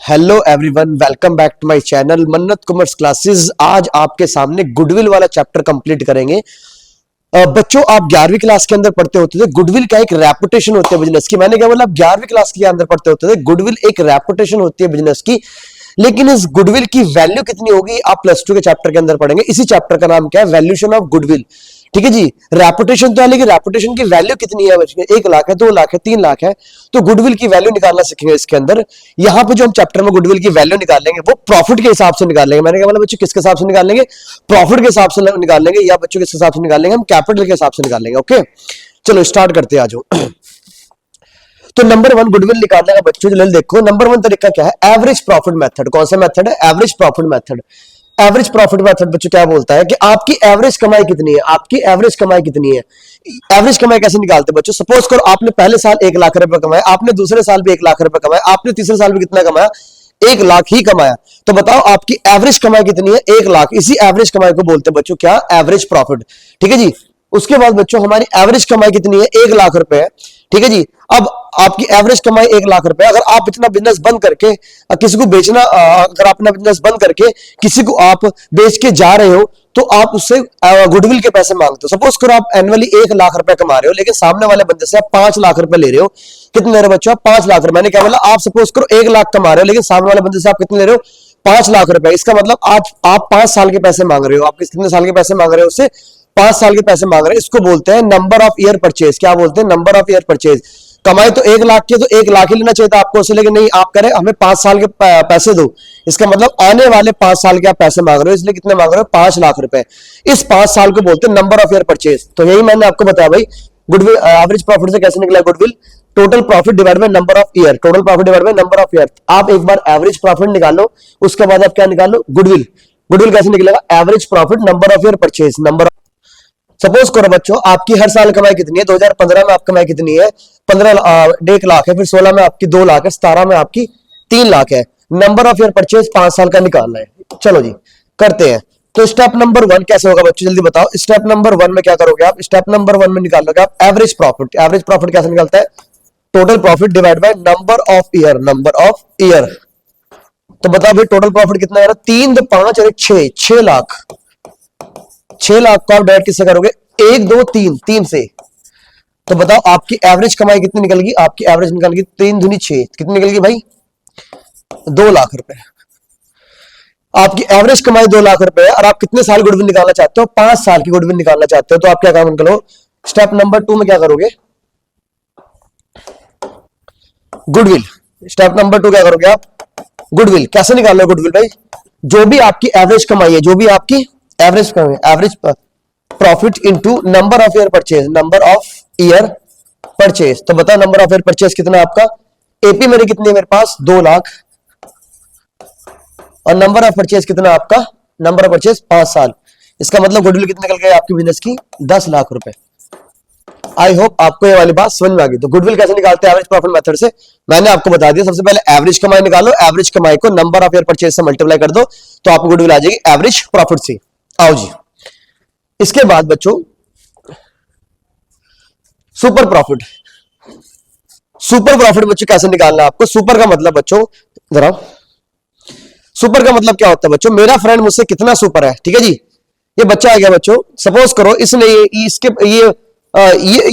Hello everyone, welcome back to my channel Mannat commerce classes. आज आपके सामने गुडविल वाला चैप्टर कंप्लीट करेंगे। बच्चों, आप 11वीं क्लास के अंदर पढ़ते होते थे गुडविल का एक रेपुटेशन होती है बिजनेस की। मैंने क्या बोला, आप 11वीं क्लास के अंदर पढ़ते होते थे गुडविल एक रेपुटेशन होती है बिजनेस की। लेकिन इस गुडविल की वैल्यू कितनी होगी आप प्लस 2 के चैप्टर के अंदर पढ़ेंगे। इसी चैप्टर का नाम क्या है, वैल्यूएशन ऑफ गुडविल। ठीक है जी। रेपुटेशन तो है, लेकिन रेपुटेशन की वैल्यू कितनी है, 1 लाख है, 2 लाख है, 3 लाख है। तो गुडविल की वैल्यू निकालना सीखेंगे इसके अंदर। यहां पे जो हम चैप्टर में गुडविल की वैल्यू निकालेंगे वो प्रॉफिट के हिसाब से निकालेंगे। मैंने क्या बोला बच्चों, किसके हिसाब से निकालेंगे, प्रॉफिट के हिसाब से निकालेंगे, या बच्चों किस हिसाब से निकालेंगे, हम कैपिटल के हिसाब से निकालेंगे। ओके, चलो स्टार्ट करते हैं आज। तो नंबर 1 गुडविल निकालने का बच्चों जल्दी देखो। नंबर 1 तरीका क्या है, एवरेज प्रॉफिट मेथड। कौन सा मेथड है, average profit method. Average profit method बच्चों क्या बोलता है कि आपकी एवरेज कमाई कितनी है, आपकी एवरेज कमाई कितनी है। एवरेज कमाई कैसे निकालते हैं बच्चों, सपोज करो आपने पहले साल 1 लाख रुपए कमाया, आपने दूसरे साल भी 1 लाख रुपए कमाया, आपने तीसरे साल भी कितना कमाया, 1 लाख ही कमाया। तो बताओ आपकी एवरेज कमाई कितनी है, 1 लाख। इसी एवरेज कमाई को बोलते हैं बच्चों क्या, एवरेज प्रॉफिट। ठीक है जी। उसके बाद बच्चों हमारी एवरेज कमाई कितनी है, 1 लाख रुपए है। ठीक है जी। अब आपकी एवरेज कमाई 1 लाख रुपए, अगर आप इतना बिजनेस बंद करके किसी को बेचना, अगर अपना बिजनेस बंद करके किसी को आप बेच के जा रहे हो, तो आप उससे गुडविल के पैसे मांगते हो। सपोज करो आप एनुअली 1 लाख रुपए कमा रहे हो, लेकिन सामने वाले बंदे से आप 5 लाख रुपए ले रहे हो। कितने ले रहे हो बच्चों आप, 5 लाख रुपए। मैंने क्या बोला, आप सपोज करो 1 लाख कमा रहे हो, लेकिन सामने वाले बंदे से आप कितने ले रहे हो, 5 लाख रुपए। इसका मतलब आज आप 5 साल के पैसे मांग रहे हो। आप कितने साल के पैसे मांग रहे हो, उससे 5 साल के पैसे मांग रहे हैं। इसको बोलते हैं नंबर ऑफ ईयर परचेज। क्या बोलते हैं, नंबर ऑफ ईयर परचेज। कमाई तो 1 लाख की, तो 1 लाख ही लेना चाहिए था आपको उससे, लेकिन नहीं, आप कह रहे हमें 5 साल के पैसे दो। इसका मतलब आने वाले 5 साल के आप पैसे मांग रहे हो, इसलिए कितने मांग रहे हो, 5 लाख रुपए। इस 5 साल को बोलते हैं नंबर ऑफ ईयर परचेज। तो यही मैंने आपको बताया भाई, गुडविल एवरेज प्रॉफिट से कैसे निकला goodwill, total profit divide by number of year. Total profit divide by number of year. आप एक बार एवरेज प्रॉफिट निकालो, उसके बाद आप क्या निकालो, गुडविल। गुडविल कैसे निकलेगा, average profit number of year purchase. Number, suppose करो बच्चों आपकी हर साल कमाई कितनी है, 2015 में आपकी कमाई कितनी है, 1 लाख है, फिर 16 में आपकी 2 लाख है, 17 में आपकी 3 लाख है। नंबर ऑफ ईयर परचेज 5 साल का निकालना है। चलो जी करते हैं। तो स्टेप नंबर 1 कैसे होगा बच्चों, जल्दी बताओ। स्टेप नंबर 1 में क्या करोगे आप, स्टेप नंबर 1 में निकालोगे आप एवरेज प्रॉफिट। एवरेज प्रॉफिट कैसे निकलता है, total profit divide by number of year. Number of year. तो बताओ भाई टोटल प्रॉफिट कितना है, 3 2 5 और 6 लाख। 6 लाख को आप डायरेक्ट किससे करोगे, 1 2 3 3 से। तो बताओ आपकी एवरेज कमाई कितनी निकलेगी, आपकी एवरेज निकलेगी 3 दूनी 6, कितनी निकलेगी भाई, 2 लाख रुपए। आपकी एवरेज कमाई 2 लाख रुपए है, और आप कितने साल गुडविल निकालना चाहते हो, 5 साल की गुडविल निकालना चाहते हो। तो आप क्या काम करो, स्टेप नंबर 2 में क्या करोगे, गुडविल। स्टेप नंबर 2 क्या करोगे आप, गुडविल। कैसे निकाल लो गुडविल भाई, जो भी आपकी एवरेज कमाई है, जो भी आपकी एवरेज कमाई, average profit into number of year purchase. Number of year purchase. तो बताओ नंबर ऑफ ईयर परचेज कितना है आपका, एपी मेरी कितनी है, मेरे पास 2 लाख, और नंबर ऑफ परचेज कितना है आपका, नंबर ऑफ परचेज 5 साल। इसका मतलब गुडविल कितने निकल गए आपकी बिजनेस की, 10 लाख रुपए। आई होप आपको ये वाली बात समझ में आ गई। तो गुडविल कैसे निकालते हैं एवरेज प्रॉफिट मेथड से, मैंने आपको बता दिया। सबसे पहले एवरेज कमाई निकालो, एवरेज कमाई को नंबर ऑफ ईयर परचेज से मल्टीप्लाई कर दो, तो आपको गुडविल आ जाएगी एवरेज प्रॉफिट से। आओ जी, इसके बाद बच्चों सुपर प्रॉफिट। सुपर प्रॉफिट बच्चों कैसे निकालना है आपको, सुपर का मतलब बच्चों जरा, सुपर का मतलब क्या होता है बच्चों, मेरा फ्रेंड मुझसे कितना सुपर है। ठीक है जी। ये बच्चा आ गया बच्चों, सपोज करो इसने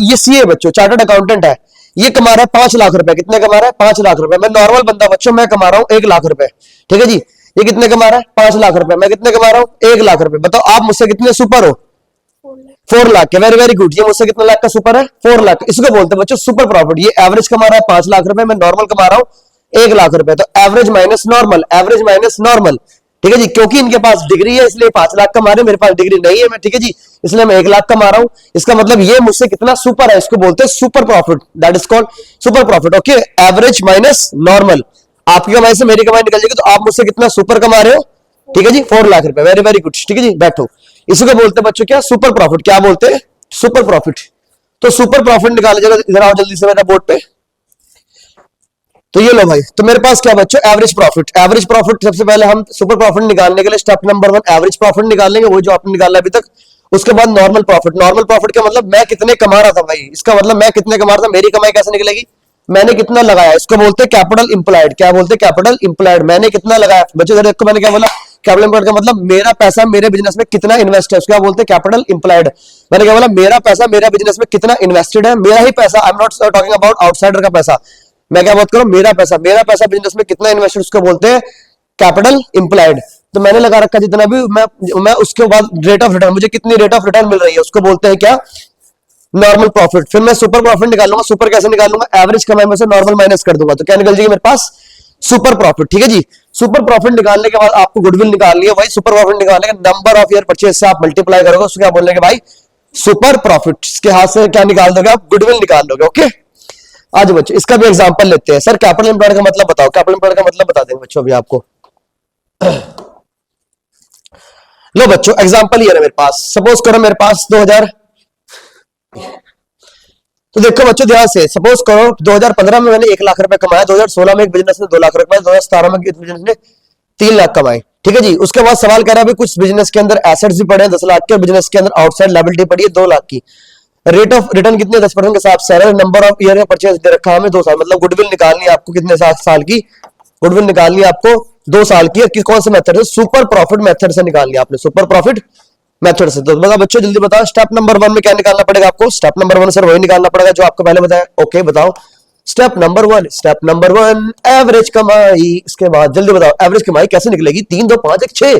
ये सीए बच्चों, चार्टर्ड अकाउंटेंट है, ये कमा रहा है 5 लाख रुपए। कितने कमा रहा है, 5 लाख रुपए। मैं नॉर्मल बंदा बच्चों, मैं कमा रहा हूं 1 लाख रुपए। ठीक है जी। ये कितने कमा रहा है, 5 लाख रुपए। मैं कितने कमा रहा हूं, 1 लाख रुपए। बताओ आप मुझसे कितने सुपर हो, 4 लाख के। Very very good. ये मुझसे कितने लाख का सुपर है, 4 लाख। इसको बोलते हैं बच्चों सुपर प्रॉफिट। ये एवरेज कमा रहा है 5 लाख रुपए, मैं नॉर्मल कमा रहा हूं 1 लाख रुपए। तो average minus normal, average minus normal. ठीक है जी। क्योंकि इनके पास डिग्री है इसलिए 5 लाख कमा रहे हैं, मेरे पास डिग्री नहीं है मैं, ठीक है जी, इसलिए मैं 1 लाख कमा रहा हूं। इसका मतलब ये मुझसे कितना सुपर है, इसको बोलते हैं super profit. That is called super profit. Okay, average minus normal. आपकी कमाई से मेरी कमाई निकल जाएगी, तो आप मुझसे कितना सुपर कमा रहे हो, ठीक है जी, 4 लाख रुपए। Very very good. ठीक है जी, बैठो। इसी को बोलते हैं बच्चों क्या, सुपर प्रॉफिट। क्या बोलते हैं, सुपर प्रॉफिट। तो सुपर प्रॉफिट निकाला जाएगा, इधर आओ जल्दी से मेरा बोर्ड पे। तो ये लो भाई, तो मेरे पास क्या बच्चों, एवरेज प्रॉफिट। एवरेज प्रॉफिट सबसे पहले हम सुपर प्रॉफिट निकालने के लिए स्टेप नंबर 1 एवरेज प्रॉफिट निकालेंगे, वो जो आपने निकाला अभी तक। उसके बाद नॉर्मल प्रॉफिट। नॉर्मल प्रॉफिट का मतलब मैं कितने कमा रहा था भाई, इसका मतलब मैं कितने कमा रहा था, मेरी कमाई कैसे निकलेगी, मैंने कितना लगाया, इसको बोलते हैं कैपिटल इंप्लाइड। क्या बोलते हैं? Capital implied. मैंने कितना लगाया बच्चों, इधर देखो मैंने क्या बोला, कैपिटल इंप्लाइड का मतलब मेरा पैसा मेरे बिजनेस में कितना इन्वेस्ट है, उसको क्या बोलते हैं? Capital implied. मैंने क्या बोला, मेरा पैसा मेरा बिजनेस में कितना इन्वेस्टेड है, मेरा ही पैसा, I am not talking about outsider का पैसा। मैं क्या बात करूं, मेरा पैसा बिजनेस में कितना इन्वेस्टेड, उसको बोलते हैं कैपिटल इंप्लाइड। तो मैंने लगा रखा जितना भी, मैं उसके बाद रेट ऑफ रिटर्न, मुझे कितनी रेट ऑफ रिटर्न मिल रही है, उसको बोलते हैं क्या? Normal profit. फिर मैं सुपर प्रॉफिट निकालूंगा। सुपर कैसे निकालूंगा? एवरेज कमाई में से नॉर्मल माइनस कर दूंगा, तो क्या निकल जाएगी मेरे पास? Super profit. ठीक है जी। सुपर प्रॉफिट निकालने के बाद आपको गुडविल निकालनी है, वही सुपर प्रॉफिट निकालने का नंबर ऑफ ईयर परचेज से आप मल्टीप्लाई करोगे, उसको क्या बोलेंगे भाई? Super profit. इसके हाथ से क्या निकाल दोगे आप? गुडविल निकाल दोगे। ओके, आज बच्चों इसका भी एग्जांपल लेते हैं। सर कैपिटल एम्प्लॉयड का मतलब बताओ। कैपिटल एम्प्लॉयड का मतलब बता देंगे बच्चों अभी आपको। लो बच्चों एग्जांपल ये है मेरे पास। सपोज करो मेरे पास 2000, तो देखो बच्चों ध्यान से, सपोज करो 2015 में मैंने 1 लाख रुपए कमाया, 2016 में एक बिजनेस ने 2 लाख रुपए, 2017 में एक बिजनेस ने 3 लाख कमाए। ठीक है जी। उसके बाद सवाल कह रहा है कुछ बिजनेस के अंदर एसेट्स भी पड़े हैं 10 लाख के, बिजनेस के अंदर आउटसाइड लायबिलिटी पड़ी है 2 लाख की। रेट ऑफ रिटर्न कितने? 10% के साथ। Salary number of year purchase दे रखा हमें 2 साल, मतलब गुडविल निकालनी है आपको कितने साल की? गुडविल निकालनी है आपको 2 साल की। कौन से मेथड से? सुपर प्रॉफिट मेथड से निकालनी है आपने, सुपर प्रॉफिट मेथड से। तो बताओ बच्चों जल्दी बताओ, स्टेप नंबर 1 में क्या निकालना पड़ेगा आपको? स्टेप नंबर 1 सर वही निकालना पड़ेगा जो आपको पहले बताया। ओके बताओ step number 1। Step number 1 average कमाई। इसके बाद जल्दी बताओ एवरेज कमाई कैसे निकलेगी? 3 2 5 1 6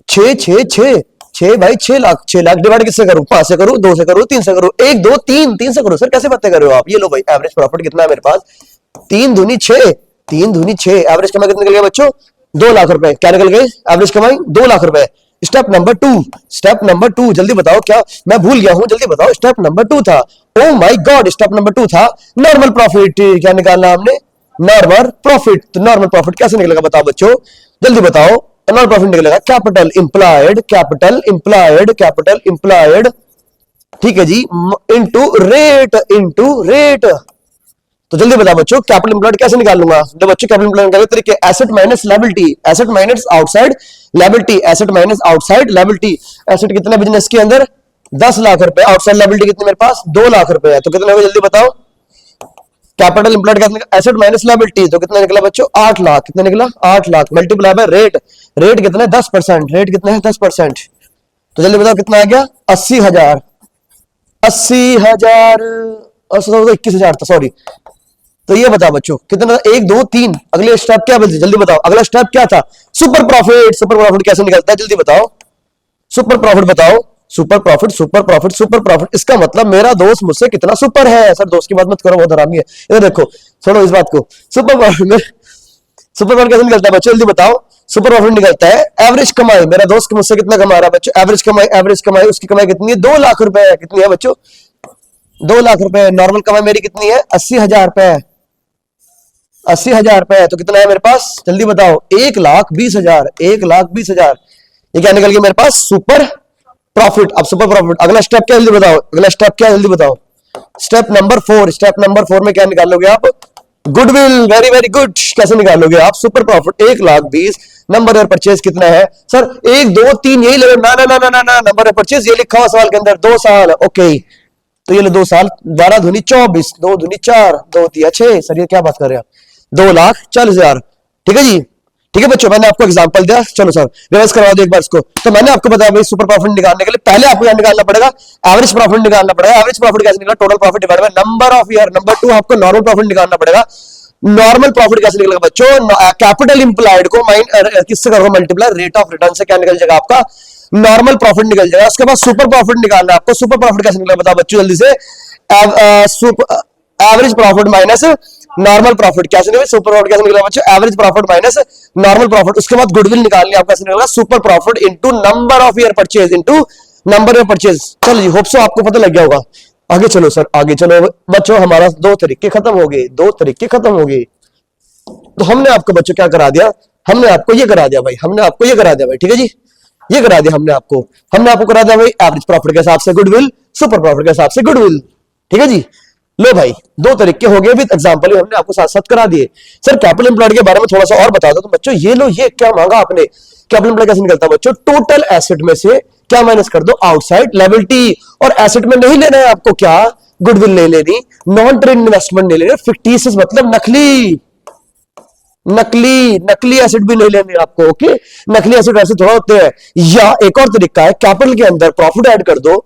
6 6 6 6 भाई 6 लाख। 6 लाख डिवाइड किससे करूं? 5 से करूं, 2 से करूं, 3 से करूं, 1 2 3 3 से करूं। सर कैसे बातें कर रहे हो आप? ये लो भाई एवरेज प्रॉफिट कितना है मेरे पास? 3 दूनी 6, 3 दूनी 6। एवरेज कमाई कितनी निकल गया बच्चों? 2 लाख रुपए। क्या निकल गए? एवरेज कमाई 2 लाख रुपए। Step number 2। स्टेप नंबर 2 जल्दी बताओ, क्या मैं भूल गया हूं? जल्दी बताओ। स्टेप नंबर 2 था, oh my God, step number 2 था नॉर्मल प्रॉफिट। क्या निकालना हमने? Normal profit. तो नॉर्मल प्रॉफिट कैसे निकलेगा बताओ बच्चों, जल्दी बताओ। नॉर्मल प्रॉफिट निकलेगा capital employed, capital employed, capital employed, ठीक है जी, इनटू रेट। तो जल्दी बताओ बच्चों कैपिटल इंप्लॉयड कैसे निकाल लूंगा? तो बच्चों कैपिटल इंप्लॉयड का तरीके asset minus liability, asset minus outside liability, asset minus outside liability. Asset कितना बिजनेस के अंदर? 10 लाख रुपए। आउटसाइड लायबिलिटी कितनी मेरे पास? 2 लाख रुपए है। तो कितना होगा जल्दी बताओ? कैपिटल इंप्लॉयड का एसेट माइनस लायबिलिटी, तो कितना निकला बच्चों? 8 लाख। कितना निकला? 8 lakh multiply by rate. Rate कितना है? 10%। रेट कितना है? 10%। तो जल्दी बताओ कितना आ गया? 80,000। 80,000 और 21,000 था, सॉरी। तो ये बताओ बच्चों कितना? 1 2 3। अगले स्टेप क्या बोलते? जल्दी बताओ अगला स्टेप क्या था? Super profit. सुपर प्रॉफिट कैसे निकलता है? जल्दी बताओ। सुपर प्रॉफिट बताओ। Super profit, super profit, super profit. इसका मतलब मेरा दोस्त मुझसे कितना सुपर है। सर दोस्त की बात मत करो, बहुत हरामी है। इधर देखो, छोड़ो इस बात को। सुपर प्रॉफिट में सुपर प्रॉफिट कैसे निकलता है बच्चों? जल्दी बताओ। सुपर प्रॉफिट निकलता है एवरेज कमाई। मेरा दोस्त मुझसे कितना कमा रहा है बच्चों? एवरेज कमाई, एवरेज कमाई। उसकी कमाई कितनी है? 2 लाख रुपए। कितनी है बच्चों? 2 लाख रुपए। नॉर्मल कमाई मेरी कितनी है? 80,000 रुपए। 80,000 रुपए। तो कितना है मेरे पास? जल्दी बताओ। 1,20,000। 1,20,000। ये क्या निकल गया मेरे पास? Super profit. अब सुपर प्रॉफिट अगला स्टेप क्या? जल्दी बताओ अगला स्टेप क्या? जल्दी बताओ। Step number 4। स्टेप नंबर 4 में क्या निकालोगे आप? गुडविल। Very very good. कैसे निकालोगे आप? Super profit 1,20,000। Number of purchase कितना है सर? 1 2 3 यही ले लो। ना ना ना ना ना, नंबर ऑफ परचेज ये लिखा हुआ सवाल के अंदर 2 साल। ओके, तो ये लो 2 साल। 12 दूनी 24, 2 दूनी 4, 2 तिया 6। सर ये क्या बात कर रहे हैं आप? 2,40,000। ठीक है जी। ठीक है बच्चों, मैंने आपको एग्जांपल दिया। चलो सर रिवर्स करवा दो एक बार इसको। तो मैंने आपको बताया भाई सुपर प्रॉफिट निकालने के लिए पहले आपको क्या निकालना पड़ेगा? एवरेज प्रॉफिट निकालना पड़ेगा। एवरेज प्रॉफिट कैसे निकला? Total profit divide by number of year. Number 2 आपको नॉर्मल प्रॉफिट निकालना पड़ेगा। नॉर्मल प्रॉफिट कैसे निकलेगा बच्चों? कैपिटल इंप्लॉयड को किससे करोगे मल्टीप्लाई? रेट ऑफ रिटर्न से क्या निकल जाएगा आपका? नॉर्मल प्रॉफिट निकल जाएगा। उसके बाद सुपर प्रॉफिट निकालना है आपको। सुपर प्रॉफिट कैसे निकलेगा बताओ बच्चों जल्दी से? Average profit minus normal profit. कैसे निकलेगा सुपर प्रॉफिट? कैसे निकलेगा बच्चों? Average profit minus normal profit. उसके बाद गुडविल निकालनी है आपको। कैसे निकलेगा? Super profit into number of year purchase, into number of purchase. चलो जी, होप सो आपको पता लग गया होगा। आगे चलो सर, आगे चलो बच्चों। हमारा 2 तरीके खत्म हो गए, 2 तरीके खत्म हो गए। तो हमने आपको बच्चों क्या करा दिया? हमने आपको ये करा दिया भाई, हमने आपको ये करा दिया भाई। ठीक है जी, ये करा दिया हमने आपको करा दिया भाई एवरेज प्रॉफिट के हिसाब से गुडविल, सुपर प्रॉफिट के हिसाब से गुडविल। ठीक है जी। लो भाई 2 तरीके हो गए विद एग्जांपल हमने आपको साथ साथ करा दिए। सर कैपिटल एम्प्लॉयड के बारे में थोड़ा सा और बता दो। तो बच्चों ये लो, ये क्या मांगा आपने? कैपिटल एम्प्लॉयड कैसे निकलता है बच्चों? टोटल एसेट में से क्या माइनस कर दो? Outside liability. और एसेट में नहीं लेना है आपको क्या? गुडविल नहीं लेनी, नॉन ट्रेड इन्वेस्टमेंट नहीं लेने, फिक्टिशियस मतलब नकली, नकली एसेट भी नहीं लेने आपको। ओके, नकली एसेट ऐसे थोड़ा होते हैं। या एक और तरीका है, कैपिटल के अंदर प्रॉफिट ऐड कर दो,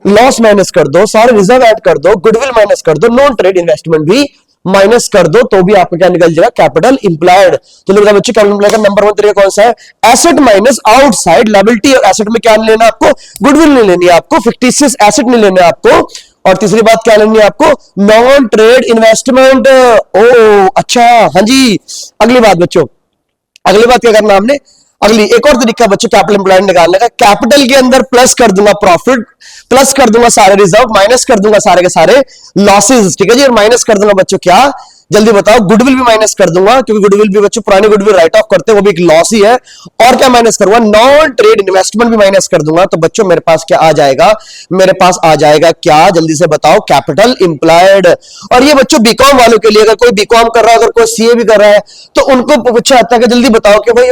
लॉस माइनस कर दो, सारे रिजर्व ऐड कर दो, गुडविल माइनस कर दो, नॉन ट्रेड इन्वेस्टमेंट भी माइनस कर दो, तो भी आपका क्या निकल जाएगा, कैपिटल इंप्लायड। तो लोग बच्चे कैपिटल इंप्लायड का नंबर 1 तरीका कौन सा है, एसेट माइनस आउटसाइड लायबिलिटी। और एसेट में क्या नहीं लेना आपको, गुडविल नहीं लेनी है आपको, फिक्टिशियस एसेट नहीं लेने आपको। और तीसरी बात क्या लेनी है आपको, नॉन ट्रेड इन्वेस्टमेंट। ओ अच्छा, हाँ जी। अगली बात बच्चों, अगली बात क्या करना हमने, अगली एक और तरीका बच्चों कैपिटल इंप्लॉयड निकालने का, कैपिटल के अंदर प्लस कर दूंगा प्रॉफिट, प्लस कर दूंगा सारे रिजर्व, माइनस कर दूंगा सारे के सारे लॉसेस। ठीक है जी, और माइनस कर दूंगा बच्चों क्या, जल्दी बताओ, गुडविल भी माइनस कर दूंगा, क्योंकि गुडविल भी बच्चों पुरानी गुडविल राइट ऑफ करते हैं, वो भी एक लॉस ही है। और क्या माइनस करूंगा, नॉन ट्रेड इन्वेस्टमेंट भी माइनस कर दूंगा। तो बच्चों मेरे पास क्या आ जाएगा, मेरे पास आ जाएगा क्या, जल्दी से बताओ, कैपिटल इंप्लॉयड। और ये बच्चों बीकॉम वालों के लिए, अगर कोई बीकॉम कर रहा है, अगर कोई सीए भी कर रहा है, तो उनको पूछा जाता है कि जल्दी बताओ कि भाई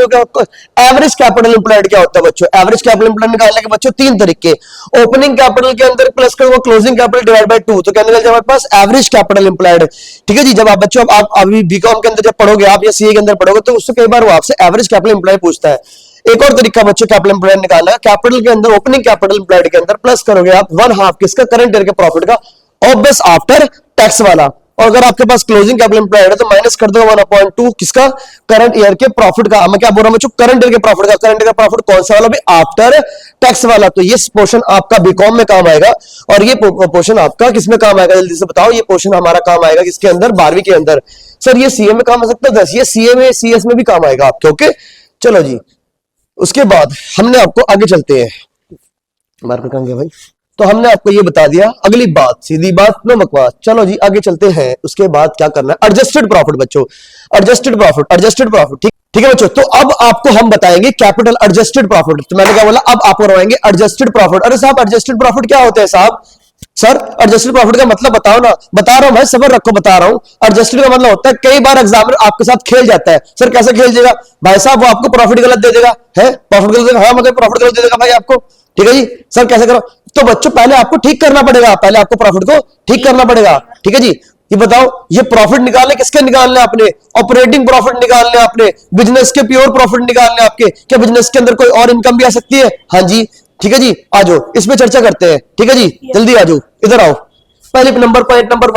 एवरेज कैपिटल इंप्लॉयड क्या होता है बच्चों। एवरेज कैपिटल इंप्लॉयड निकालने के बच्चों 3 तरीके, ओपनिंग कैपिटल के अंदर प्लस करूंगा क्लोजिंग कैपिटल डिवाइड बाय 2, तो क्या निकल जाएगा हमारे पास, एवरेज कैपिटल इंप्लॉयड। ठीक है जी, जब आप बच्चों आप अभी बीकॉम के अंदर जब पढ़ोगे आप, या सीए के अंदर पढ़ोगे, तो उससे कई बार वो आपसे एवरेज कैपिटल इंप्लॉयड पूछता है। एक और तरीका बच्चों कैपिटल इंप्लॉयड निकालना है, कैपिटल के अंदर ओपनिंग कैपिटल इंप्लॉयड के अंदर प्लस करोगे आप 1/2 किसका, करंट ईयर के प्रॉफिट का, ऑब्वियस आफ्टर टैक्स वाला। और अगर आपके पास क्लोजिंग कैपिटल इंप्लॉयड है तो माइनस कर दो 1/2 किसका, करंट ईयर के प्रॉफिट का। मैं क्या बोल रहा हूं बच्चों, करंट ईयर के प्रॉफिट का। करंट ईयर का प्रॉफिट कौन सा वाला भी, आफ्टर टैक्स वाला। तो ये पोर्शन आपका बीकॉम में काम आएगा, और ये पोर्शन आपका किसमें काम आएगा, जल्दी से बताओ। ये पोर्शन हमारा काम आएगा किसके अंदर, 12वीं के अंदर। सर ये सीए में काम आ सकता है, 10 ये सीए में, सीएस में भी काम आएगा आपके। ओके चलो जी, उसके बाद हमने आपको आगे चलते हैं, मार्कर कहां गया भाई, तो हमने आपको ये बता दिया। अगली बात, सीधी बात, नो बकवास, चलो जी आगे चलते हैं। उसके बाद क्या करना है, एडजस्टेड प्रॉफिट बच्चों, एडजस्टेड प्रॉफिट, एडजस्टेड प्रॉफिट। ठीक है बच्चों, तो अब आपको हम बताएंगे कैपिटल एडजस्टेड प्रॉफिट। तो मैंने क्या बोला, अब आपको करवाएंगे एडजस्टेड प्रॉफिट। अरे साहब एडजस्टेड प्रॉफिट क्या होता है साहब, सर एडजस्टेड प्रॉफिट का मतलब बताओ ना। बता रहा हूं भाई, सबर रखो, बता रहा हूं। एडजस्टेड का मतलब होता है, कई बार एग्जामिनर आपके साथ खेल जाता है। सर कैसे खेल जाएगा भाई साहब, वो आपको प्रॉफिट गलत दे देगा, है प्रॉफिट गलत देगा, हाँ मतलब प्रॉफिट गलत दे देगा भाई आपको। ठीक है जी, सर कैसे करो, तो बच्चों पहले आपको ठीक करना पड़ेगा, पहले आपको प्रॉफिट को ठीक करना पड़ेगा। ठीक है जी, ये बताओ, ये प्रॉफिट निकालने किसके निकालने आपने, ऑपरेटिंग प्रॉफिट निकालने आपने, बिजनेस के प्योर प्रॉफिट निकालने आपके। क्या बिजनेस के अंदर कोई और इनकम भी आ सकती है, हाँ जी। ठीक है जी, आ जाओ इसमें चर्चा करते हैं। ठीक है जी, जल्दी आ जाओ, इधर आओ। पहले नंबर, पॉइंट नंबर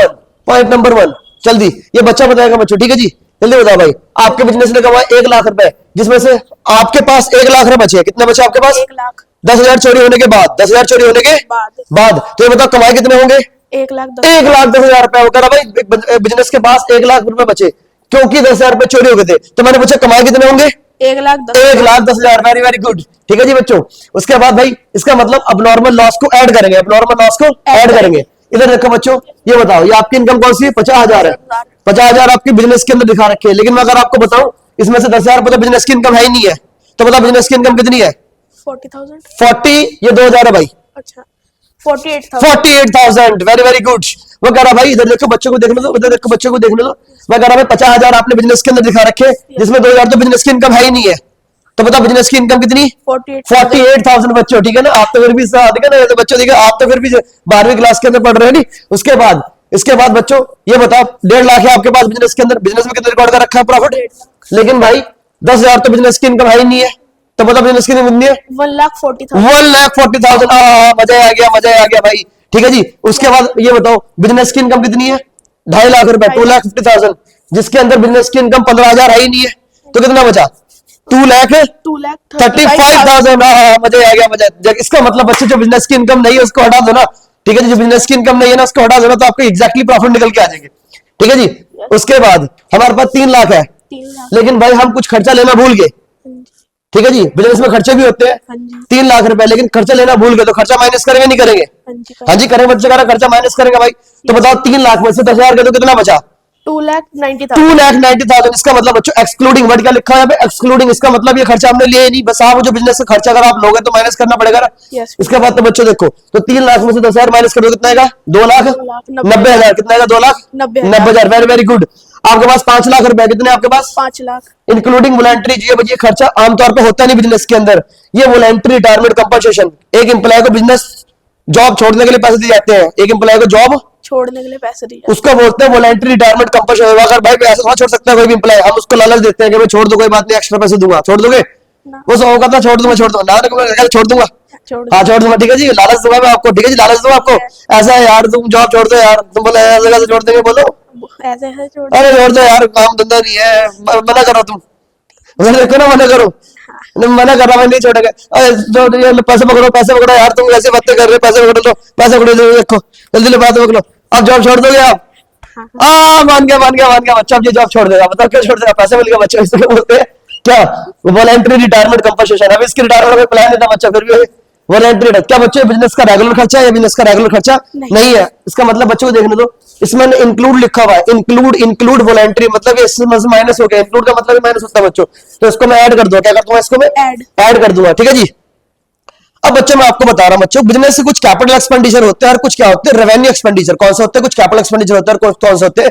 1 जल्दी, ये बच्चा बताएगा बच्चों। ठीक है जी, जल्दी बताओ भाई, आपके बिजनेस ने कमाया 1 लाख रुपए, जिसमें से आपके पास 1 लाख रुपए बचे, कितने बचे आपके पास, 1 लाख 10,000 चोरी होने के बाद, 10,000 चोरी होने के बाद। तो ये बताओ कमाए कितने होंगे, 1,10,000 रुपए। वो कह रहा भाई बिजनेस के पास 1 लाख रुपए बचे, क्योंकि 10,000 रुपए चोरी हो गए थे। तो मैंने पूछा कमाए कितने होंगे, 1,10,000। Very very good. ठीक है जी बच्चों, उसके बाद भाई इसका मतलब अब नॉर्मल लॉस को ऐड करेंगे, अब नॉर्मल लॉस को ऐड करेंगे। इधर देखो बच्चों, ये बताओ, ये आपकी इनकम कौन सी है, 50,000 है। 50,000 आपकी बिजनेस के अंदर दिखा रखी है, लेकिन मैं अगर आपको बताऊं इसमें से 10,000 रुपए बिजनेस की इनकम है ही नहीं है, तो बता बिजनेस की इनकम कितनी है, 40,000। 40, ये 2,000 है भाई, अच्छा 48,000। 48,000। Very very good. वो कह रहा भाई इधर देखो बच्चों को देखने दो, इधर देखो बच्चों को देखने दो। मैं कह रहा भाई 50,000 आपने बिजनेस के अंदर दिखा रखे, जिसमें 2,000 तो बिजनेस की इनकम है ही नहीं है। तो बता बिजनेस की इनकम कितनी, 48,000 बच्चों। ठीक है ना, आप तो फिर भी देखा ना, ये तो बच्चों देखा, आप तो फिर भी 12वीं क्लास के अंदर पढ़ रहे हैं। नहीं, इसके बाद बच्चों ये बताओ 1.5 लाख है आपके पास बिजनेस के अंदर, बिजनेस में कितने रिकॉर्ड कर रखा है प्रॉफिट, लेकिन भाई 10,000 तो बिजनेस की इनकम है ही नहीं है। तो बता बिजनेस की इनकम कितनी है, 1,40,000। 1,40,000। मजा आ गया भाई। ठीक है जी, उसके बाद ये बताओ बिजनेस की इनकम कितनी है, 2.5 लाख रुपए, 2,50,000, जिसके अंदर बिजनेस की इनकम 15,000 है ही नहीं है। तो कितना बचा, 2,35,000। मजा आ गया। इसका मतलब बच्चे जो बिजनेस की इनकम नहीं है उसको हटा दो ना। ठीक है जी, जो बिजनेस की इनकम नहीं है ना उसको हटा दो ना, तो आपको एग्जैक्टली प्रॉफिट निकल के आ जाएंगे। ठीक है जी, उसके बाद हमारे पास 3 लाख है, लेकिन भाई हम कुछ खर्चा लेना भूल गए। ठीक है जी, बिजनेस में खर्चे भी होते हैं, 3 लाख रुपए, लेकिन खर्चा लेना भूल गए, तो खर्चा माइनस करेंगे नहीं करेंगे, हाँ जी करेंगे बच्चे, खर्चा माइनस करेंगे भाई। तो बताओ 3 लाख में से 10,000 के तो कितना बचा, 2,90,000। इसका मतलब बच्चों एक्सक्लूडिंग, वर्ड क्या लिखा है एक्सक्लूडिंग, इसका मतलब ये खर्चा हमने लिया ही नहीं, बस आप जो बिजनेस का खर्चा अगर आप लोगे तो माइनस करना पड़ेगा ना। इसके बाद तो बच्चों देखो, तो 3 लाख में से 10,000 माइनस कर दो, कितना आएगा, 2,90,000। कितना आएगा, 2,90,000। Very very good. आपके पास 5 लाख रुपए, कितने आपके पास, 5 लाख इंक्लूडिंग वॉलंटरी। ये खर्चा आमतौर पे होता नहीं बिजनेस के अंदर, ये वॉलंटरी रिटायरमेंट कंपनसेशन। एक एम्प्लॉय को बिजनेस जॉब छोड़ने के लिए पैसे दिए जाते हैं, एक एम्प्लॉय को जॉब छोड़ने के लिए पैसे दिए जाते उसको बोलते हैं वॉलंटरी रिटायरमेंट कंपल्सरी। अगर भाई पैसे थोड़ा छोड़ सकता है कोई भी एम्प्लॉय, हम उसको लालच देते हैं कि मैं छोड़ दो, कोई बात नहीं, एक्स्ट्रा पैसे दूंगा, छोड़ दोगे? ना। वो सो कहता छोड़ दूंगा, छोड़ दूंगा ना, छोड़ दूंगा, छोड़ हाँ छोड़ दूंगा, ठीक है जी, लालच दूंगा मैं आपको, ठीक है जी, लालच दूंगा आपको। ऐसा है यार, तुम जॉब छोड़ दो यार, तुम बोले ऐसे कैसे छोड़ देंगे, बोलो ऐसे ऐसे छोड़ अरे छोड़ दो यार, काम धंधा नहीं है, मना करो तुम, देखो ना, मना करो, मना कर रहा, मैं नहीं छोड़ेगा। पैसे पकड़ो, पैसे पकड़ो यार, तुम ऐसे बातें कर रहे हो, पैसे पकड़ो, लो पैसे पकड़ो, देखो जल्दी ले पैसे पकड़ो, अब जॉब छोड़ दोगे आप? मान गया, मान गया, मान गया बच्चा, अब ये जॉब छोड़ देगा, बताओ क्यों छोड़ देगा? पैसे मिल गए बच्चे, इसको बोलते हैं क्या? Voluntary retirement compensation. अब इसकी रिटायरमेंट का प्लान नहीं था बच्चा, फिर भी वॉलंटरी। क्या बच्चे बिजनेस का रेगुलर खर्चा है या बिजनेस का रेगुलर खर्चा नहीं है? इसका मतलब बच्चों को देखने दो, इसमें इंक्लूड लिखा हुआ है, इंक्लूड वॉलंटरी, मतलब ये माइनस हो गया, इंक्लूड का मतलब माइनस होता है बच्चों, तो इसको मैं ऐड कर दूंगा, क्या कर दूंगा इसको मैं ऐड कर दूंगा, ठीक है जी। अब बच्चों मैं आपको बता रहा हूं बच्चों, बिजनेस से कुछ कैपिटल एक्सपेंडिचर होते हैं और कुछ क्या होते हैं, रेवेन्यू एक्सपेंडिचर। कौन से होते हैं? कुछ कैपिटल एक्सपेंडिचर होते हैं, कौन से होते हैं?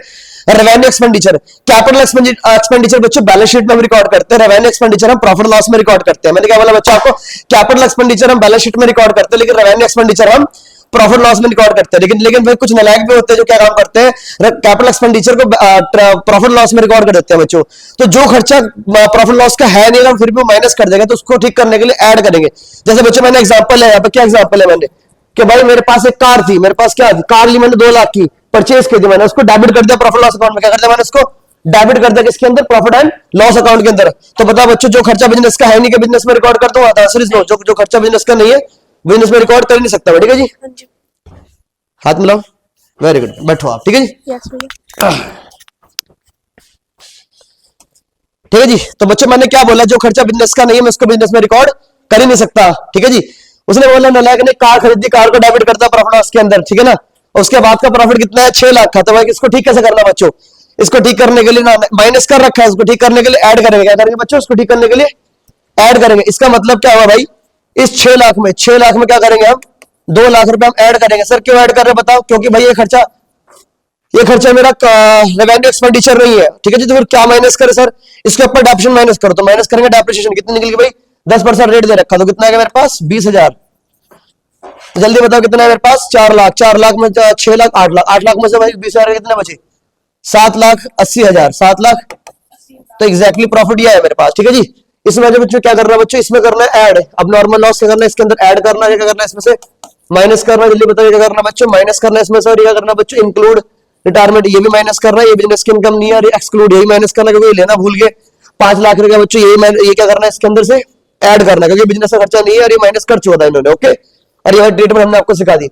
Revenue expenditure. कैपिटल एक्सपेंडिचर बच्चों बैलेंस शीट में रिकॉर्ड करते हैं, रेवेन्यू एक्सपेंडिचर हम प्रॉफिट लॉस में रिकॉर्ड करते हैं। मैंने क्या बोला बच्चों आपको? कैपिटल एक्सपेंडिचर हम बैलेंस शीट में रिकॉर्ड करते हैं, लेकिन रेवेन्यू एक्सपेंडिचर हम प्रॉफिट लॉस में रिकॉर्ड करते हैं। लेकिन भाई कुछ नालायक भी होते हैं जो क्या काम करते हैं, कैपिटल एक्सपेंडिचर को प्रॉफिट लॉस में रिकॉर्ड कर देते हैं बच्चों। तो जो खर्चा प्रॉफिट लॉस का है नहीं, हम फिर भी माइनस कर देंगे, तो उसको ठीक करने के लिए ऐड करेंगे। जैसे बच्चों मैंने एग्जांपल है यहाँ पे, क्या एग्जांपल है मैंने कि भाई मेरे पास एक कार थी, मेरे पास क्या थी, कार ली मैंने 2 लाख की, परचेज की थी मैंने, उसको डेबिट कर दिया प्रॉफिट लॉस अकाउंट में। क्या कर दिया मैंने? उसको डेबिट कर दिया किसके अंदर? प्रॉफिट एंड लॉस अकाउंट के अंदर। तो बता बच्चों, जो खर्चा बिजनेस का है नहीं कि बिजनेस में रिकॉर्ड कर दूंगा? Answer is no. जो खर्चा बिजनेस का नहीं है, बिजनेस में रिकॉर्ड कर नहीं सकता। ठीक है जी, हाँ जी। हाथ मिलाओ, वेरी गुड, बैठो आप, ठीक है जी। यस भैया। ठीक है जी। तो बच्चों मैंने क्या बोला, जो खर्चा बिजनेस का नहीं है मैं उसको बिजनेस में रिकॉर्ड कर ही नहीं सकता। ठीक है जी। उसने बोला नालायक ने कार खरीदी, कार को डेबिट करता प्रॉफिट लॉस के अंदर, ठीक है ना। उसके बाद का प्रॉफिट कितना है? 6 लाख का। तो भाई इसको ठीक कैसे करना बच्चों? इसको ठीक करने के लिए ना माइनस कर रखा है, इसको ठीक करने के लिए ऐड करेंगे। क्या करेंगे बच्चों? इसको ठीक करने के लिए ऐड करेंगे। इसका मतलब क्या हुआ भाई, इस 6 लाख में क्या करेंगे हम? 2 लाख रुपए हम ऐड करेंगे। सर क्यों ऐड कर रहे हैं बताओ? क्योंकि भाई ये खर्चा मेरा रेवेन्यू एक्सपेंडिचर नहीं है। ठीक है जी। तो फिर क्या माइनस करे सर? इसके ऊपर डेप्रिसिएशन माइनस करो। तो माइनस करेंगे डेप्रिसिएशन, कितनी निकल गई भाई? 10% रेट दे रखा, तो कितना है मेरे पास? 20,000। जल्दी बताओ कितना है मेरे पास? 4 लाख। 4 लाख में 6 लाख 8 लाख। 8 लाख में से भाई 20,000 कितने बचे? 7,80,000। 7 लाख। तो एग्जैक्टली प्रॉफिट ये है मेरे पास। ठीक है जी। इसमें जो बच्चों क्या करना है बच्चों? इसमें करना है ऐड। अब नॉर्मल लॉस क्या करना है? इसके अंदर ऐड करना है। क्या करना है? इसमें से माइनस करना है। जल्दी बताइए क्या करना है बच्चों? माइनस करना है इसमें से। और क्या करना है बच्चों? इंक्लूड रिटायरमेंट, ये भी माइनस करना है। ये बिजनेस की इनकम नहीं है और एक्सक्लूड, यही माइनस करना है क्योंकि लेना भूल गए। 5 लाख रुपया बच्चों ये क्या करना है? इसके अंदर से ऐड करना है क्योंकि बिजनेस का खर्चा नहीं है और ये माइनस कर चुका था इन्होंने। ओके, और ये ट्रीटमेंट हमने आपको सिखा दी।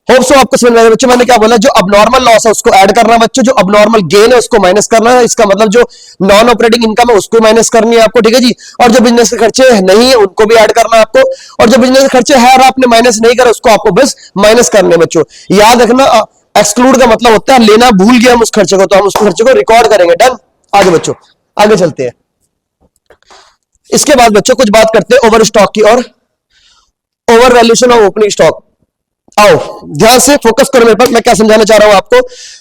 होप सो आपको समझ में आया बच्चों। मैंने क्या बोला? जो अबनॉर्मल लॉस है उसको ऐड करना है बच्चों, जो अबनॉर्मल गेन है उसको माइनस करना है। इसका मतलब जो नॉन ऑपरेटिंग इनकम है उसको माइनस करनी है आपको। ठीक है जी। और जो बिजनेस के खर्चे नहीं है उनको भी ऐड करना है आपको। और जो बिजनेस के खर्चे है और आपने माइनस नहीं करा उसको आपको बस माइनस करने बच्चों। याद रखना, एक्सक्लूड का मतलब होता है लेना भूल गया हम उस खर्चे को, तो हम उस खर्चे को रिकॉर्ड करेंगे। डन। आगे बच्चों, आगे चलते हैं। इसके बाद बच्चों कुछ बात करते हैं ओवर स्टॉक की और over valuation of opening stock. आओ ध्यान से फोकस करो मेरे पास। मैं क्या समझाना चाह रहा हूं आपको?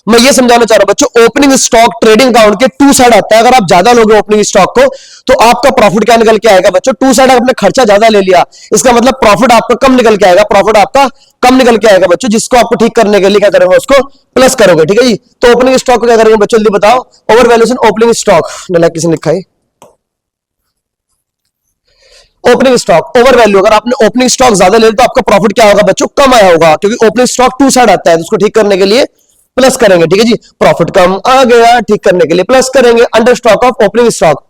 मैं ये समझाना चाह रहा हूं बच्चों, ओपनिंग स्टॉक ट्रेडिंग अकाउंट के 2 साइड आता है। अगर आप ज्यादा लोगे ओपनिंग स्टॉक को तो आपका प्रॉफिट क्या निकल के आएगा बच्चों? 2 साइड आपने खर्चा ज्यादा ले लिया, इसका मतलब प्रॉफिट आपका कम निकल के आएगा। प्रॉफिट आपका कम निकल के आएगा बच्चों, जिसको आपको ठीक करने के लिए क्या करोगे? उसको प्लस करोगे। ठीक है जी। तो ओपनिंग स्टॉक को क्या करेंगे बच्चों? जल्दी बताओ। ओवर वैल्यूएशन ओपनिंग स्टॉक, किसी ने लिखा है ओपनिंग स्टॉक ओवर वैल्यू। अगर आपने ओपनिंग स्टॉक ज्यादा ले तो आपका प्रॉफिट क्या होगा बच्चों? कम आया होगा, क्योंकि ओपनिंग स्टॉक 2 साइड आता है, तो उसको ठीक करने के लिए प्लस करेंगे। ठीक है जी। प्रॉफिट कम आ गया, ठीक करने के लिए प्लस करेंगे। Under stock of opening stock,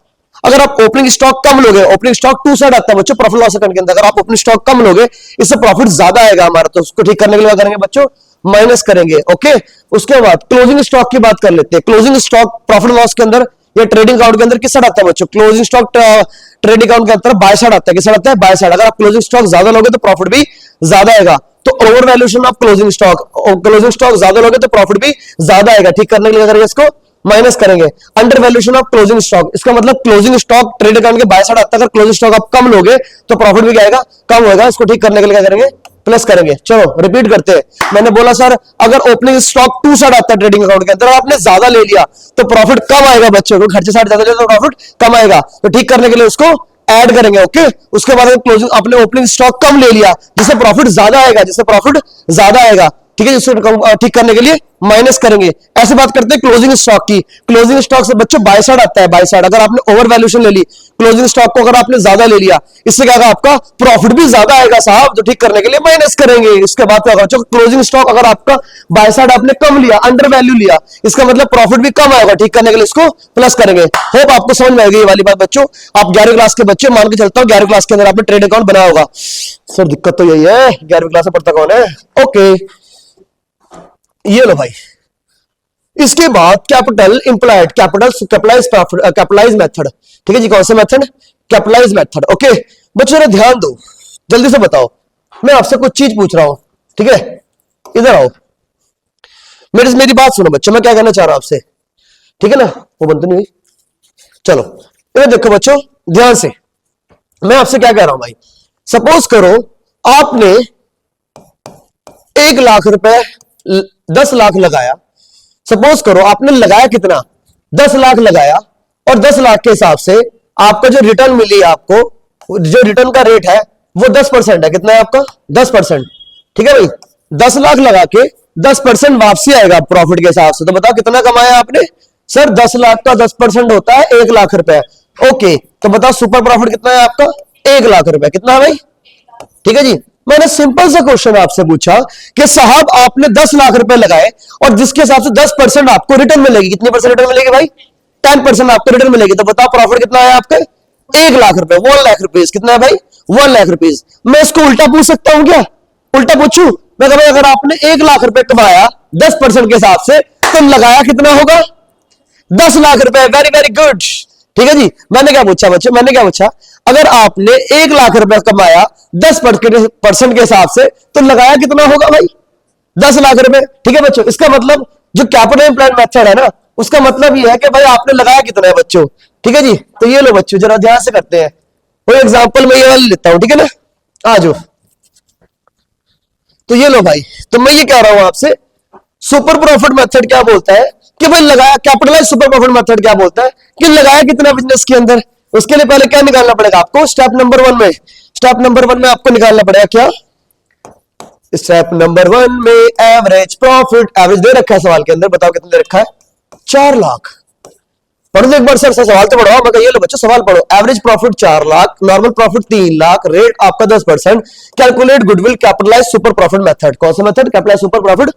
अगर आप ओपनिंग स्टॉक कम लोगे, ओपनिंग स्टॉक 2 साइड आता है बच्चों प्रॉफिट लॉस अकाउंट के अंदर। अगर आप ओपनिंग स्टॉक कम लोगे इससे प्रॉफिट ज्यादा आएगा हमारा, तो उसको ठीक करने के लिए क्या करेंगे बच्चों? माइनस करेंगे। ओके। उसके बाद क्लोजिंग स्टॉक की बात कर लेते हैं। क्लोजिंग स्टॉक प्रॉफिट लॉस के अंदर या ट्रेडिंग अकाउंट के अंदर किस साइड आता है बच्चों? क्लोजिंग स्टॉक ट्रेडिंग अकाउंट के अंदर बाय साइड आता है। किस साइड आता है? By side. अगर आप क्लोजिंग स्टॉक ज्यादा लोगे तो प्रॉफिट भी ज्यादा आएगा। तो over valuation of closing stock, closing stock ज्यादा लोगे तो प्रॉफिट भी ज्यादा आएगा। ठीक करने के लिए करेंगे इसको माइनस करेंगे। Under valuation of closing stock, इसका मतलब क्लोजिंग स्टॉक ट्रेड अकाउंट के बाय साइड आता है। अगर क्लोजिंग स्टॉक आप कम लोगे तो प्रॉफिट भी क्या आएगा? कम होगा। इसको ठीक करने के लिए क्या करेंगे? प्लस करेंगे। चलो रिपीट करते हैं। मैंने बोला सर अगर ओपनिंग स्टॉक 2 साइड आता है ट्रेडिंग अकाउंट के अंदर, आपने ज्यादा ले लिया तो प्रॉफिट कम आएगा बच्चों को। खर्चे साइड ज्यादा ले तो प्रॉफिट कम आएगा, तो ठीक करने के लिए उसको ऐड करेंगे। ओके। उसके बाद क्लोजिंग आपने ओपनिंग स्टॉक कम ले लिया जिससे प्रॉफिट ज्यादा आएगा, ठीक है, इसको ठीक करने के लिए माइनस करेंगे। ऐसे बात करते हैं क्लोजिंग स्टॉक की। क्लोजिंग स्टॉक से बच्चों बाय साइड आता है, बाय साइड। अगर आपने ओवर वैल्यूएशन ले ली, क्लोजिंग स्टॉक को अगर आपने ज्यादा ले लिया, इससे क्या होगा, आपका प्रॉफिट भी ज्यादा आएगा साहब, तो ठीक करने के लिए माइनस करेंगे। इसके बाद क्या होगा बच्चों, क्लोजिंग स्टॉक अगर आपका बाय साइड आपने कम लिया, अंडर वैल्यू लिया, इसका मतलब प्रॉफिट भी कम आएगा, ठीक करने के लिए इसको प्लस करेंगे। होप आपको समझ में आएगी ये वाली बात बच्चों। आप 11वीं क्लास के बच्चे, मान के चलता हूं 11वीं क्लास के अंदर आपने ट्रेड अकाउंट बनाया होगा। सर दिक्कत तो यही है, 11वीं क्लास में पढ़ता कौन है। ओके, ये लो भाई। इसके बाद कैपिटल इंप्लाइड, कैपिटलाइज मेथड, ठीक है जी। कौन सा मेथड? Capitalise method. ओके बच्चों, ध्यान दो, जल्दी से बताओ, मैं आपसे कुछ चीज पूछ रहा हूं, ठीक है। इधर आओ, मेरी बात सुनो बच्चों, मैं क्या कहना चाह रहा हूं आपसे, ठीक है ना। वो बंद नहीं हुई, चलो इधर देखो बच्चों ध्यान से। मैं आपसे क्या कह रहा हूं भाई, सपोज करो आपने 1 लाख रुपए 10 लाख लगाया। सपोज करो आपने लगाया कितना, 10 लाख लगाया, और 10 लाख के हिसाब से आपका जो रिटर्न मिली आपको, जो रिटर्न का रेट है वो 10% है। कितना है आपका? 10%, ठीक है भाई। 10 लाख लगा के 10% वापसी आएगा प्रॉफिट के हिसाब से। तो बताओ कितना कमाया आपने? सर 10 लाख का 10% होता है 1 लाख रुपए। ओके, तो बताओ सुपर प्रॉफिट कितना है आपका? 1 लाख रुपए। कितना है भाई? ठीक है जी। मैंने सिंपल सा क्वेश्चन आपसे पूछा कि साहब आपने 10 लाख रुपए लगाए, और जिसके हिसाब से 10% आपको रिटर्न मिलेगी। कितनी परसेंट रिटर्न मिलेगी भाई? 10% आपको रिटर्न मिलेगी। तो बताओ प्रॉफिट कितना है आपका? 1 लाख रुपए, 1 लाख रुपीज। कितना है भाई? 1 लाख रुपीज। मैं इसको उल्टा पूछ सकता हूं क्या? उल्टा पूछूं मैं, भाई अगर आपने 1 लाख रुपए कमाया 10% के हिसाब से, तो लगाया कितना होगा? 10 लाख रुपए। वेरी वेरी गुड, ठीक है जी। मैंने क्या पूछा बच्चे, मैंने क्या पूछा, अगर आपने 1 लाख रुपए कमाया 10% के हिसाब से, तो लगाया कितना होगा भाई? 10 लाख रुपए, ठीक है बच्चों। इसका मतलब जो कैपिटल एम्प्लॉयड मेथड है ना, उसका मतलब ये है कि भाई आपने लगाया कितना है बच्चों, ठीक है जी। तो ये लो बच्चों, जरा ध्यान से करते हैं। कोई एग्जांपल मैं ये वाली लेता हूं, ठीक है ना, आ जाओ। तो ये लो भाई, तो मैं ये कह रहा हूं आपसे, सुपर प्रॉफिट मेथड क्या बोलता है कि भाई लगाया, कैपिटलाइज सुपर प्रॉफिट मेथड क्या बोलता है कि लगाया कितना बिजनेस के अंदर। उसके लिए पहले क्या निकालना पड़ेगा आपको? स्टेप नंबर 1 में, स्टेप नंबर 1 में आपको निकालना पड़ेगा क्या? स्टेप नंबर 1 में एवरेज प्रॉफिट। एवरेज दे रखा है सवाल के अंदर, बताओ कितना दे रखा है? 4 लाख। पढ़ो एक बार सर, सवाल तो पढ़ो। मैं ये लो बच्चों, सवाल पढ़ो। Average profit 4 lakh, normal profit 3 lakh, rate आपका 10%। Calculate goodwill capitalise super profit method. कौन सा method? Capitalise super profit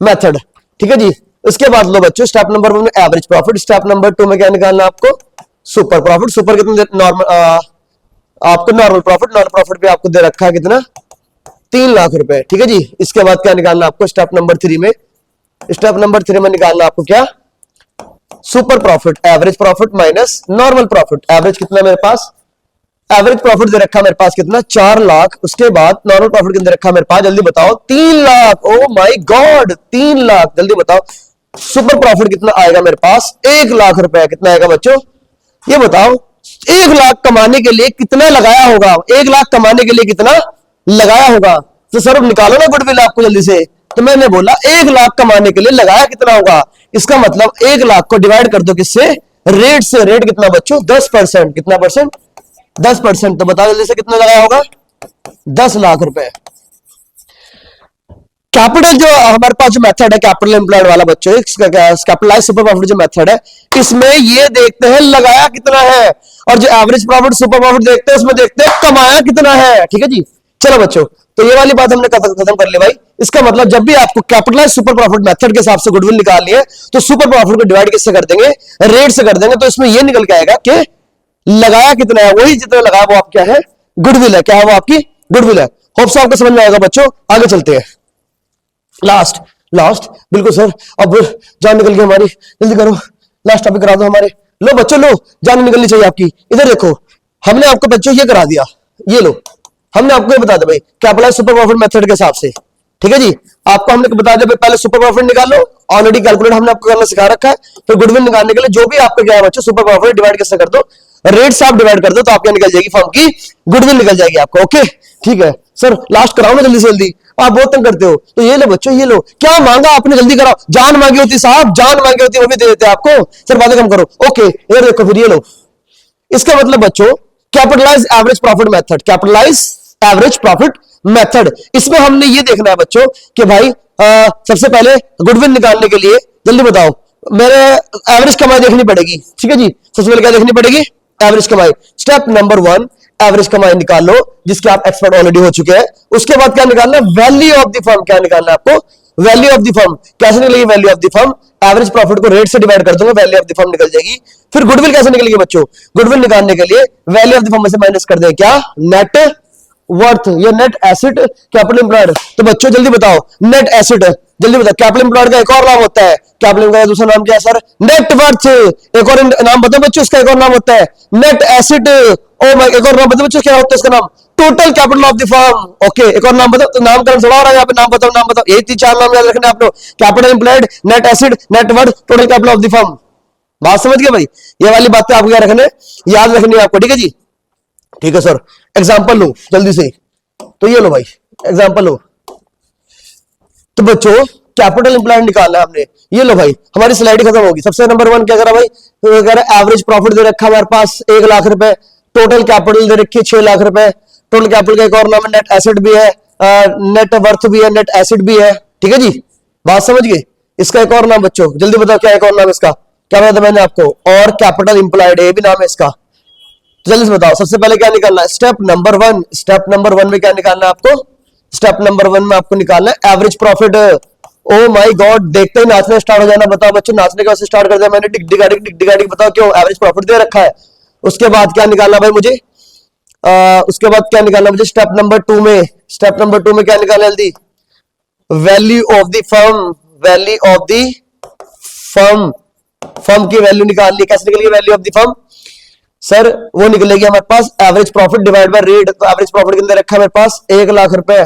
method, ठीक है जी। इसके बाद लो बच्चों, स्टेप नंबर 1 में एवरेज प्रॉफिट, स्टेप नंबर 2 में क्या निकालना आपको? Super profit. सुपर कितना? नॉर्मल, आपको नॉर्मल प्रॉफिट, नॉर्मल प्रॉफिट पे आपको दे रखा है कितना? 3 लाख रुपए, ठीक है जी। इसके बाद क्या निकालना आपको? स्टेप नंबर 3 में, स्टेप नंबर 3 में निकालना आपको क्या? Super profit, average profit minus normal profit. Average कितना मेरे पास? एवरेज प्रॉफिट दे रखा मेरे पास कितना? 4 लाख। उसके बाद नॉर्मल प्रॉफिट कितना दे रखा मेरे पास? जल्दी बताओ। 3 lakh. Oh my God, 3 lakh. जल्दी बताओ सुपर प्रॉफिट कितना आएगा मेरे पास? 1 लाख रुपए। कितना आएगा बच्चों? ये बताओ 1 लाख कमाने के लिए कितना लगाया होगा? 1 लाख कमाने के लिए कितना लगाया होगा? तो सर निकालो ना गुडविल आपको जल्दी से। तो मैंने बोला 1 लाख कमाने के लिए लगाया कितना होगा? इसका मतलब 1 लाख को डिवाइड कर दो किससे? रेट से। रेट कितना बच्चों? 10%। कितना परसेंट? 10%। तो बताओ जल्दी से कितना लगाया होगा? 10 लाख रुपए। कैपिटल जो हमारे पास जो मेथड है कैपिटल एम्प्लॉयड वाला बच्चों, कैपिटलाइज सुपर प्रॉफिट जो मेथड है, इसमें ये देखते हैं लगाया कितना है, और जो एवरेज प्रॉफिट सुपर प्रॉफिट देखते हैं उसमें देखते हैं कमाया कितना है, ठीक है जी। चलो बच्चों, तो ये वाली बात हमने खत्म कर ली भाई। इसका मतलब जब भी आपको कैपिटलाइज सुपर प्रॉफिट मेथड के हिसाब से गुडविल निकालनी है, तो सुपर प्रॉफिट को डिवाइड किससे कर देंगे? रेट से कर देंगे। तो इसमें ये निकल के आएगा कि लगाया कितना है, वही जितना लगाया वो आप क्या है? गुडविल है। क्या है वो? आपकी गुडविल है। होप सो आपको समझ में आएगा बच्चों। आगे चलते हैं। लास्ट बिल्कुल सर, अब जान निकल गई हमारी, जल्दी करो, लास्ट टॉपिक करा दो हमारे। लो बच्चों, लो, जान निकलनी चाहिए आपकी। इधर देखो, हमने आपको बच्चों ये करा दिया, ये लो, हमने आपको ये बता दिया भाई कैपिटलाइज सुपर प्रॉफिट मेथड के हिसाब से, ठीक है जी। आपको हमने बता दिया भाई, पहले सुपर प्रॉफिट निकालो, ऑलरेडी कैलकुलेट हमने आपको करना सिखा रखा है। फिर गुडविल निकालने के लिए जो भी आपका क्या है बच्चों, सुपर प्रॉफिट डिवाइड कैसे कर दो? रेट से आप डिवाइड कर दो, तो आपको निकल जाएगी फर्म की गुडविल निकल जाएगी आपको। ओके ठीक है सर, लास्ट कराओ ना जल्दी से जल्दी, आप बहुत तंग करते हो। तो ये लो बच्चों, ये लो, क्या मांगा आपने? जल्दी कराओ। जान मांगी होती साहब, जान मांगी होती वो भी दे देते आपको। सर बातें कम करो। ओके इधर देखो, फिर ये लो, इसका मतलब बच्चों capitalise average profit method, capitalise average profit method. इसमें हमने ये देखना है बच्चों कि भाई सबसे पहले गुडविल निकालने के लिए जल्दी बताओ, मेरे एवरेज कमाई देखनी पड़ेगी, ठीक है जी। सबसे पहले क्या देखनी पड़ेगी? एवरेज कमाई। स्टेप नंबर 1, एवरेज कमाई निकाल लो, जिसके आप एक्सपर्ट ऑलरेडी हो चुके हैं। उसके बाद क्या निकालना है? Value of the firm. क्या निकालना है आपको? Value of the firm. कैसे निकलेगी value of the firm? Average profit को रेट से डिवाइड कर दूंगा, वैल्यू ऑफ द फर्म निकल जाएगी। फिर गुडविल कैसे निकलेगी बच्चों? गुडविल निकालने के लिए वैल्यू ऑफ द फर्म में से माइनस कर दें क्या? नेट वर्थ या नेट एसिड कैपिटल एम्प्लॉयड। तो बच्चों जल्दी बताओ, नेट एसिड, जल्दी बताओ। कैपिटल एम्प्लॉयड का एक और नाम होता है, कैपिटल एम्प्लॉयड का दूसरा नाम क्या है सर? Net worth. एक और नाम बताओ बच्चों, इसका एक और नाम होता है नेट एसिड। ओ माय, एक और नाम बताओ बच्चों, क्या होता है इसका नाम? Total capital of the firm. Okay, एक और नाम बताओ। तो नामकरण थोड़ा हो रहा है यहाँ पे, नाम बताओ, नाम बताओ। ये 3-4 नाम याद रखने आप लोग, capital employed, net acid, net worth, total capital of the firm. बात समझ गए भाई? ये वाली बातें आपको क्या रखने, याद रखनी है आपको, ठीक है जी। ठीक है सर, एग्जाम्पल लो जल्दी से। तो ये लो भाई एग्जांपल लो। तो बच्चों कैपिटल एम्प्लॉयड निकालना है हमने। ये लो भाई, हमारी स्लाइड खत्म होगी। सबसे नंबर 1 क्या करा भाई? तो कह रहा एवरेज प्रॉफिट दे रखा हमारे पास 1 लाख रुपए, टोटल कैपिटल दे रखी है 6 लाख रुपए। टोटल कैपिटल का एक और नाम है नेट एसेट भी है, नेट वर्थ भी है, नेट एसिड भी है, ठीक है जी। बात समझ गए? इसका एक और नाम बच्चों जल्दी बताओ, क्या एक और नाम इसका? क्या बताया मैंने आपको? और कैपिटल एम्प्लॉयड ये भी नाम है इसका। जल्दी से बताओ, सबसे पहले क्या निकालना है? Step number 1। स्टेप नंबर 1 में क्या निकालना है आपको? स्टेप नंबर 1 में आपको निकालना है average profit. Oh my God, देखते ही नाचना स्टार्ट हो जाना। बताओ बच्चों, नाचने के वैसे स्टार्ट कर दिया मैंने, डिग बताओ क्यों? एवरेज प्रॉफिट दे रखा है। उसके बाद क्या निकालना भाई मुझे? उसके बाद क्या निकालना मुझे? स्टेप नंबर 2 में। स्टेप नंबर 2 में क्या निकालना जल्दी? Value of the firm. Value of the firm, firm की वैल्यू निकालनी। कैसे निकलेगी value of the firm sir? वो निकलेगी हमारे पास average profit divide by rate. तो एवरेज प्रॉफिट कितने रखा है मेरे पास? 1 लाख रुपए,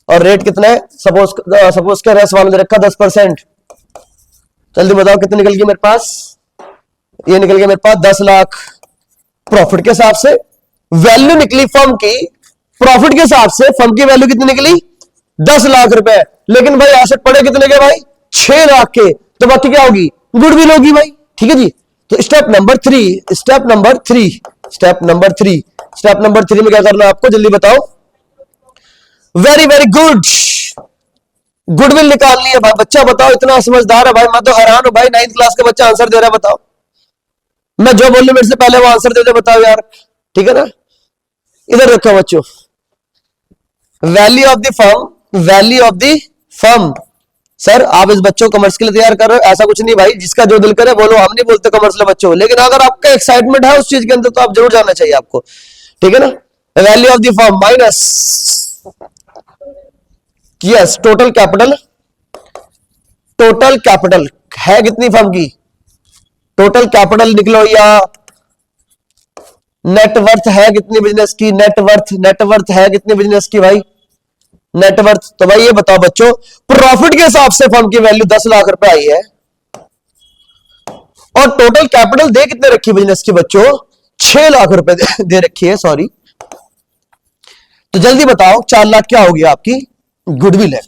और रेट कितना है? सपोज क्या रेस वाले रखा 10%। जल्दी बताओ कितनी निकल गई मेरे पास? ये निकल गया मेरे पास 10 लाख। प्रॉफिट के हिसाब से वैल्यू निकली फर्म की, प्रॉफिट के हिसाब से फर्म की वैल्यू कितनी निकली? 10 लाख रुपए। लेकिन भाई एसेट पड़े कितने के भाई? 6 लाख के। तो बाकी क्या होगी? गुडविल होगी भाई, ठीक है जी। तो step number 3, step number 3, step number 3, step number 3 में क्या करना है आपको? जल्दी बताओ। वेरी वेरी गुड, गुडविल निकालनी है भाई। बच्चा बताओ, इतना समझदार है भाई, मैं तो हैरान हूं भाई। 9th क्लास का बच्चा आंसर दे रहा है, बताओ। मैं जो बोलने मेरे से पहले वो आंसर दे दे, बताओ यार, ठीक है ना। इधर रखो बच्चों, value of the firm, value of the firm. Sir आप इस बच्चों को कॉमर्स के लिए तैयार कर रहे हो? ऐसा कुछ नहीं भाई, जिसका जो दिल करे बोलो। हम नहीं बोलते कॉमर्स के बच्चों, लेकिन अगर आपका एक्साइटमेंट है उस चीज के अंदर तो आप जरूर जानना चाहिए आपको, ठीक है ना। Value of the firm minus, yes, total capital. Total capital है कितनी फर्म की? टोटल कैपिटल निकलो, या नेटवर्थ है कितनी बिजनेस की? नेटवर्थ, नेटवर्थ है कितनी बिजनेस की भाई? नेटवर्थ। तो भाई ये बताओ बच्चों, प्रॉफिट के हिसाब से फर्म की वैल्यू 10 लाख रुपए आई है, और टोटल कैपिटल दे कितने रखी बिजनेस की बच्चों? 6 लाख रुपए दे रखी है, सॉरी। तो जल्दी बताओ 4 लाख क्या होगी आपकी? गुडविल है।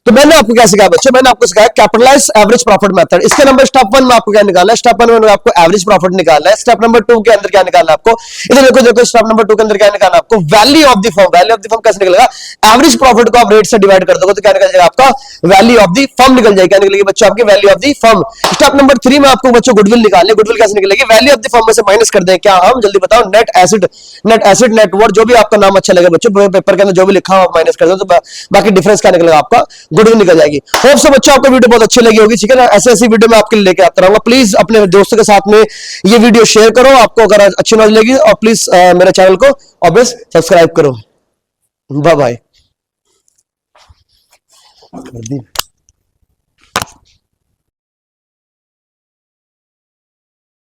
तो मैंने आपको क्या सिखाया बच्चों? मैंने आपको सिखाया कैपिटलाइज एवरेज प्रॉफिट मेथड। इसके नंबर स्टेप 1 में आपको क्या निकालना है? स्टेप 1 में आपको एवरेज प्रॉफिट निकालना है। स्टेप नंबर 2 के अंदर क्या निकालना है आपको? इधर देखो, देखो स्टेप नंबर 2 के अंदर क्या निकालना है आपको? Value of the firm. Value of the firm कैसे निकलेगा? एवरेज प्रॉफिट को आप रेट से डिवाइड कर दोगे तो क्या निकल जाएगा आपका? वैल्यू ऑफ द फर्म निकल जाएगी। क्या निकलेगी बच्चों? आपकी value of the firm. Step number 3 में आपको बच्चों गुडविल निकालनी है। गुडविल कैसे निकलेगी? वैल्यू ऑफ द फर्म में से माइनस कर दें क्या हम? जल्दी बताओ। Net acid, net acid, net worth, जो भी आपका नाम अच्छा लगे बच्चों, पेपर के अंदर जो भी लिखा हो माइनस कर दो, तो बाकी डिफरेंस क्या निकलेगा आपका? गुडविल निकल जाएगी। होप सो बच्चों आपको वीडियो बहुत अच्छी लगी होगी, ठीक है ना। ऐसे ऐसी वीडियो मैं आपके लिए लेके आता रहूंगा। प्लीज अपने दोस्तों के साथ में ये वीडियो शेयर करो, आपको अगर अच्छी नॉलेज लगी, और प्लीज मेरे चैनल को ऑब्वियस सब्सक्राइब करो। Bye bye.